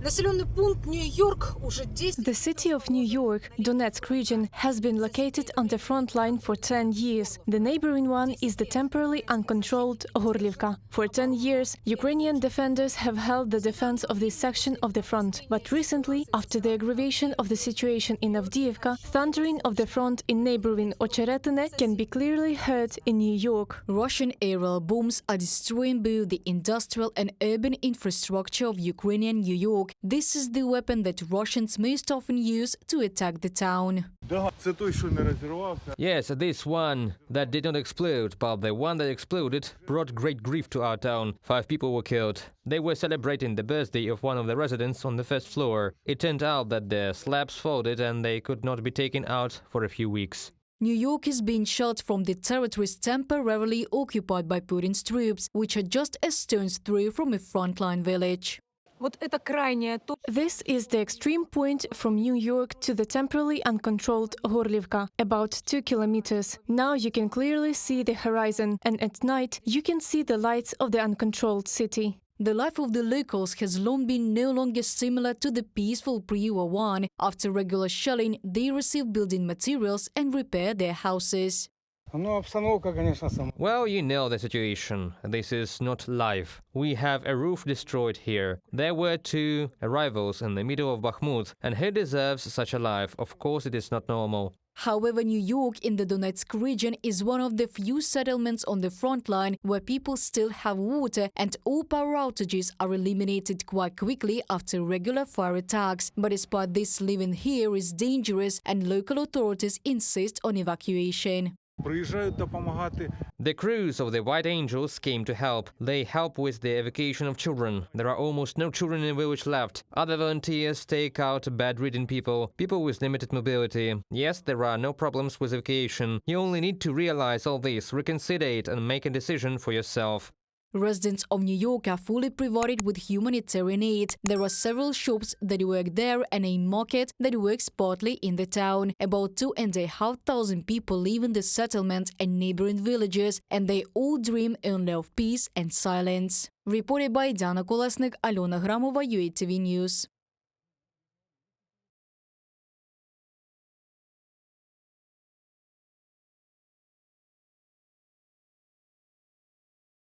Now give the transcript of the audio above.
The city of New York, Donetsk region, has been located on the front line for 10 years. The neighboring one is the temporarily uncontrolled Gorlivka. For 10 years, Ukrainian defenders have held the defense of this section of the front. But recently, after the aggravation of the situation in Avdiivka, thundering of the front in neighboring Ocheretine can be clearly heard in New York. Russian aerial bombs are destroying both the industrial and urban infrastructure of Ukrainian New York. This is the weapon that Russians most often use to attack the town. Yes, this one that did not explode, but the one that exploded brought great grief to our town. 5 people were killed. They were celebrating the birthday of one of the residents on the first floor. It turned out that the slabs folded and they could not be taken out for a few weeks. New York is being shot from the territories temporarily occupied by Putin's troops, which are just a stone's throw from a frontline village. This is the extreme point from New York to the temporarily uncontrolled Gorlivka, about 2 kilometers. Now you can clearly see the horizon, and at night you can see the lights of the uncontrolled city. The life of the locals has long been no longer similar to the peaceful pre-war one. After regular shelling, they receive building materials and repair their houses. Well, you know the situation. This is not life. We have a roof destroyed here. There were 2 arrivals in the middle of Bakhmut, and who deserves such a life? Of course it is not normal. However, New York in the Donetsk region is one of the few settlements on the front line where people still have water, and all power outages are eliminated quite quickly after regular fire attacks. But despite this, living here is dangerous, and local authorities insist on evacuation. The crews of the White Angels came to help. They help with the evacuation of children. There are almost no children in the village left. Other volunteers take out bedridden people, people with limited mobility. Yes, there are no problems with evacuation. You only need to realize all this, reconsider it and make a decision for yourself. Residents of New York are fully provided with humanitarian aid. There are several shops that work there and a market that works partly in the town. About 2,500 people live in the settlement and neighboring villages, and they all dream only of peace and silence. Reported by Aliona Gramova, UATV News.